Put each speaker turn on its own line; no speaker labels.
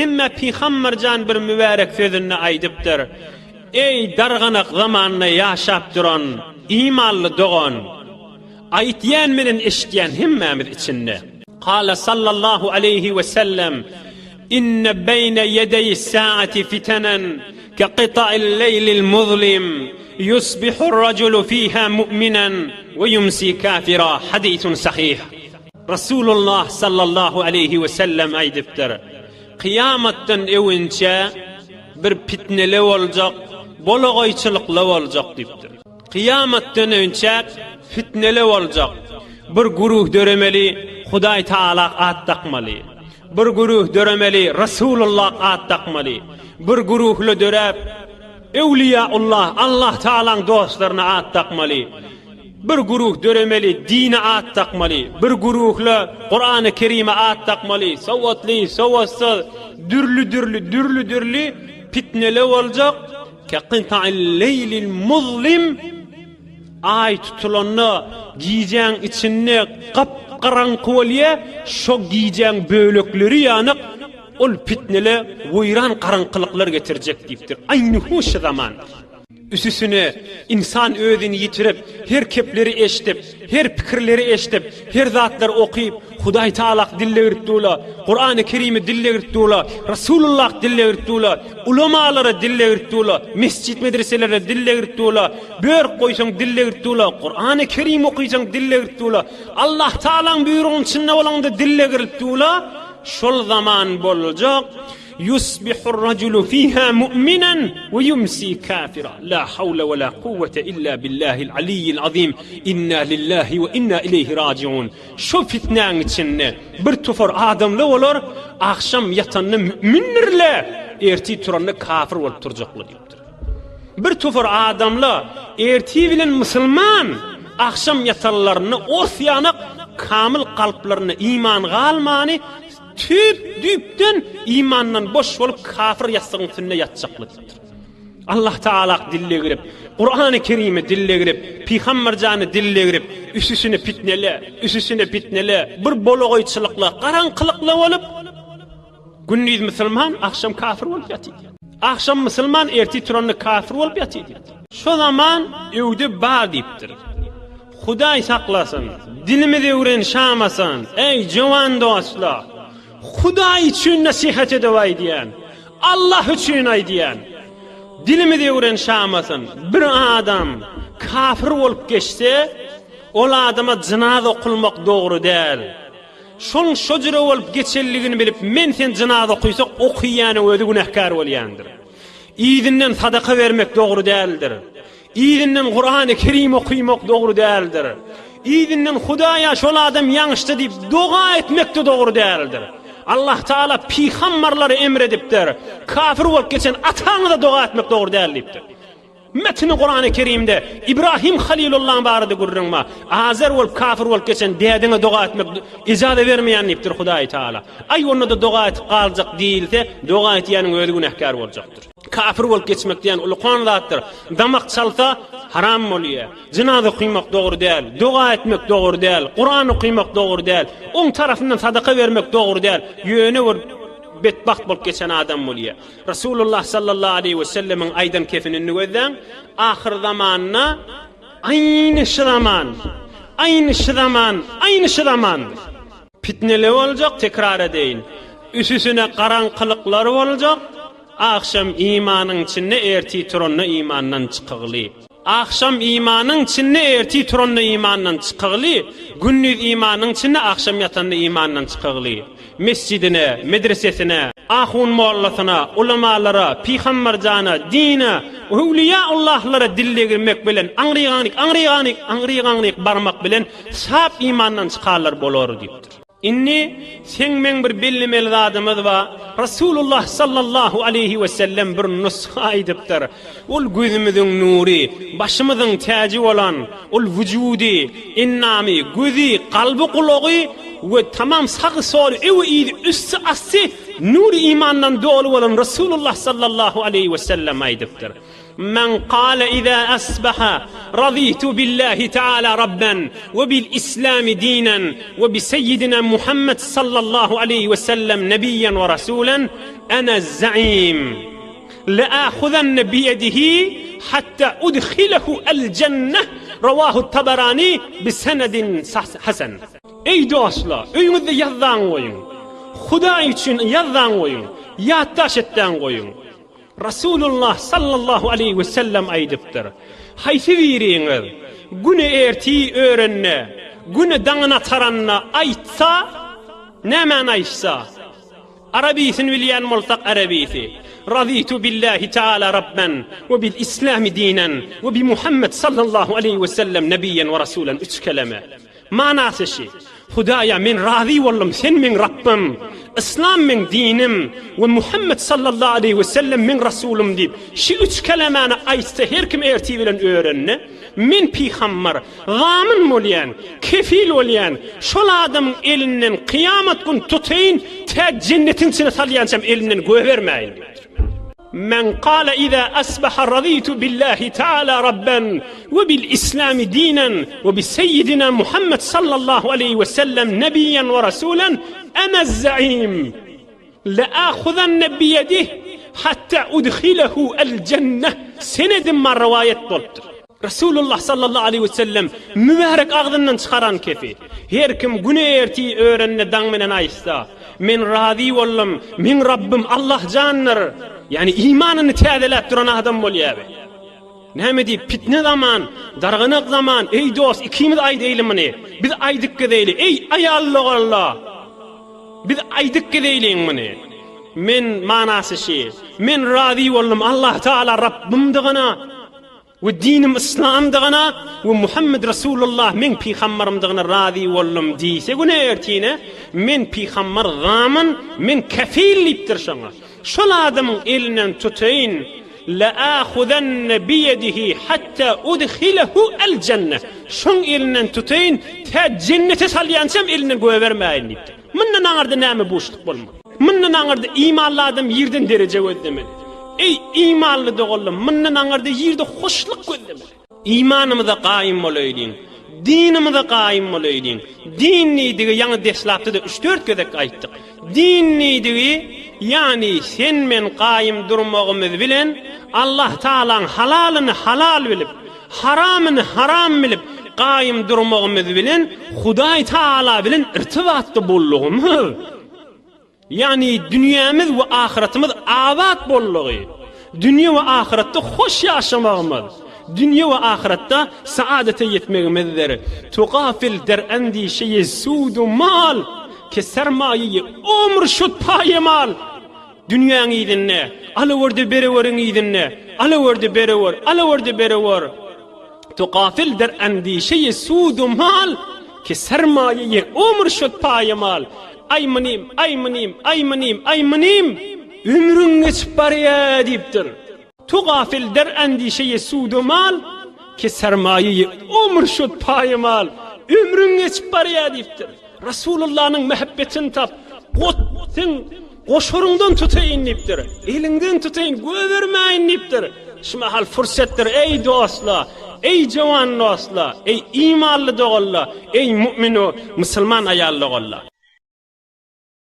Emma Peygamberjan bir mübarek sözünü aydypdyr. Ey darganak zamanına yaşap duran, imanlı doğan, aytýan bilen eşitýän hemmemiz içinde. Qala sallallahu aleyhi ve sellem: İnne beyne yedeyi saati fitenen ke qita'il leylil muzlim yusbihur raculu fiha mu'minen ve yumsi kafira. Hadisun sahih. Resulullah sallallahu aleyhi ve sellem aydypdyr. Kıyamattan öwünçe bir fitneli boljak, bolagoýçylykly boljak diýipdir. Kıyamattan öňçe fitneli boljak. Bir guruh döremeli Hudaý Taala at takmaly. Bir guruh döremeli Resulullah at takmaly. Bir guruhly dörep Evliyaullah, Allah Taala'nın dostlaryna at takmaly. Bir guruh döremeli dine at takmaly. Bir guruhly Qur'an-ı Kerim'e at takmaly. Sowatly, sowatsız, dürlü fitneli boljak. Ke qita'il leylil muzlim, ay tutulanna giyeceğin içinde kapkaranqı bolýa, şo giyeceğin bölekleri ýanyk ol fitneli wýran karanqylyklar getirjek diýipdir. Aýny hoş zaman. Üsüsüne insan özüni yitirip, her kepleri eşitip, her pikirleri eşitip, her zatlar okuyup, Hudaý Taala dille öğretdiler, Kur'an-ı Kerim'i dille öğretdiler, Resulullah dille öğretdiler, ulamalara dille öğretdiler, mescit medreselere dille öğretdiler, börk koysaň dille öğretdiler, Kur'an-ı Kerim okuýsaň dille öğretdiler, Allah Taala'nın buyruğunun içinde olanda dille öğretdiler. Şol zaman boljak. Yusbihur raculu fiha mu'minen ve yumsi kafira. La havle ve la kuvvete illa billahil aliyyil azim. Inna lillahi ve inna ileyhi raciun. Şu fitnenin içinde bir tufar adamlı olur, akşam yatanını müminlerle, erti turanını kafir olup turacaklı diyordur. Bir tufar adamlı, erti bilen musulman, akşam yatanlarını orsiyanık, kamil kalplarını iman galmani, düpten imandan boş olup kafir yatsağın üstünde yatacaklıdır. Allah Taala dille girip, Kur'an-ı Kerim'i dille girip, Peygamberjanı dille girip, üsüsüne fitnele, bir bolagoýçylykla, karanqylykla olup, gündüz musulman, akşam kafir olup ýatydy. Akşam musulman, erti turanly kafir olup ýatydy. Şu zaman öwdi bar diýipdir. Hudaý saklasın, dilimizi öwrenşamasın, ey jowan dostlar. Hudaý üçin nasihat edeýän, Allah üçin aýdýan. Dilimizi öwrenşamasyn. Bir adam kafir bolup geçse, ol adama jinaza okulmak dogry däl. Şol şojura bolup geçelligini bilip, men sen jinaza okuýsak, okuýany özi günahkar bolýandyr. Ýygynden sadaka vermek dogry däldir. Ýygynden Kur'an-ı Kerim okuýmak dogry däldir. Ýygynden Hudaýa şol adam ýaňyşdy diýip doga etmek de dogry däldir. Allah Taala peygamberleri emredipdir. Kafir bolup geçen ataňy da doga etmek dogry däl diýipdir. Metni Kur'an-ı Kerim'de İbrahim Halilullah'ın barada görürünme. Azer bolup kafir bolup geçen dädine doga etmek ijazat bermeýän diýipdir Hudaý Taala. Ay onu da doga etip galjak diýilse, doga etýäniň özi günahkar boljakdyr. Kafir bolup geçmek diýen ulkan zatdyr. Damak çalsa haram bolýar. Jinaza okuymak dogry däl, doga etmek dogry däl, Kur'an okuymak dogry däl, oň tarafyndan sadaka vermek dogry däl. Ýöne bir betbaht bolup geçen adam bolýar. Resulullah sallallahu aleyhi ve sellem'in aýdan kefenini gözden, ahir zamanna aýny zaman fitneli boljak, tekrar edeýin. Üsüsüne karanqylyklar boljak. Akşam imanın içinde erti turanna imandan çıkıgly. Akşam imanın içinde erti turanna imandan çıkıgly. Gündüz imanın içinde akşam yatanna imandan çıkıgly. Mescidine, medresesine, ahun mollasyna, ulamalara, Peygamberjana, dine, Awliyaullahlara dille girmek bilen, aňryganik barmak bilen sap imandan çıkarlar bolar diýipdir. Inni sen men bir bellemeli adamız va Resulullah sallallahu aleyhi ve sellem bir nusha aýdypdyr. Ol gözümüziň nuri, başymyzyň täji bolan, ol wujudi, innami, gözi, kalbi, kulagy we tamam sagy soly ewi üstü asy nur imandan dolu olan Resulullah sallallahu aleyhi ve sellem aydıptır. Men qala iza asbaha raditu billahi ta'ala rabban ve bil islami dinen ve bi seyyidina Muhammed sallallahu aleyhi ve sellem nebiyyen ve rasulen ana za'im la akhuzanna bi yedihi hatta udkhilahu el cenneh ravahu Tabarani bi senedin hasan. Ey dostlar, öyünüzde yazdan koyun. Huda için yazdan koyun. Yaddaş etten koyun. Resulullah sallallahu aleyhi ve sellem aydıptır. Haysi viriniz, güne erti öğrenne, güne dağına taranna aytsa, ne men aytsa? Arabisini bilyen moltak Arabisi. Raditu billahi ta'ala rabben ve bil islami dinen ve bi Muhammed sallallahu aleyhi ve sellem nebiyyen ve rasulen. 3 kelime. Manası şey. Hudaya men razı oldum, sen men Rabbim, İslam men dinim ve Muhammed sallallahu aleyhi ve sellem men Resulüm deyip şu 3 kelimeni aytsa her kim erti bilen öğrenne, men peygamber, gamın molyan, kefil olyan, şol adamın elinden kıyamet gün tutayın, te cennetin içine salyansam elinden gövermeyin deyip. Men qala iza asbaha raditu billahi ta'ala rabban ve bil islami dinen ve bi seyyidina Muhammed sallallahu aleyhi ve sellem nebiyyen ve rasulen ana za'im la akhuzanna bi yedihi hatta udkhilahu el cenneh. Senedim mar rivayet bolupdur. Resulullah sallallahu aleyhi ve sellem mübarek ağzından çıkaran kefi. Her kim güne erti öğrenne dan menen aysa, men razı oldum, men Rabbim Allah candır. Yani imanını təzələt duran adam bolýaby. Näme diýip fitne zaman, darganyk zaman, ey dost, ikimiz aýdy eýlemini. Biz aýdyk gedeýli. Ey aýallyk Allah. Biz aýdyk gedeýliňmini. Men manasy şey. Men razı boldum Allah Taala Rabbimdigine ve dinim İslamdigine ve Muhammed Resulullah men peygamberimdigine razı boldum diýse güne ertine men peygamber zamyn, men kefil diýipdir şoňa. Şol adamın elinden tutayın, la akhuzanna bi yedihi hatta udkhilahu el cenneh. Şon elinden tutayın, te cennete salyansam elinden gövermeyin deyipdi. Mından aňarda näme boşluk bolmaly? Mından aňarda imanly adam ýerden derece gözlemeli. Ey imanly dogollum, mından aňarda ýerde hoşluk gözlemeli. İmanymyza gaýym bolaýlyň, dinimizde gaýym bolaýlyň. Dinniýdigi ýa-ni deslapda da 3-4 gözek aýtdyk. Dinniýdigi yani sen men gaýym durmagymyz bilen Allah Taalaň halalyny halal bilip, haramyny haram bilip gaýym durmagymyz bilen Hudaý Taala bilen irtibatda bollugymyz. Yani dünýämiz we ahiretimiz abad bollugy. Dünýä we ahiretde hoş ýaşamagymyz. Dünýä we ahiretde saadete ýetmegimizdir. Tuqafil der endişeyi sudu mal ki sermayeyi umr şut payemal. Dünýäň ýedinne, alıwırdy berewerin ýedinne, alıwırdy berewer, alıwırdy berewer. Tuqafil der endişeyi sudu mal ki sermayeyi umr şut payemal. Aymanim, aymanim, aymanim, aymanim, ömrün geçip barya deyipdir. Tuqafil der endişeyi sudu mal ki sermayeyi umr şut payemal. Ömrün geçip barya deyipdir. Resulullah'ın mehabbetini tap, qottin, qoşurundan tutayın deyipdir. Elinden tutayın, gövermeyin deyipdir. Şimahal fırsatdır ey dostlar, ey cavan dostlar, ey imanlı doğallar, ey mümin o Müslüman ayallı doğallar.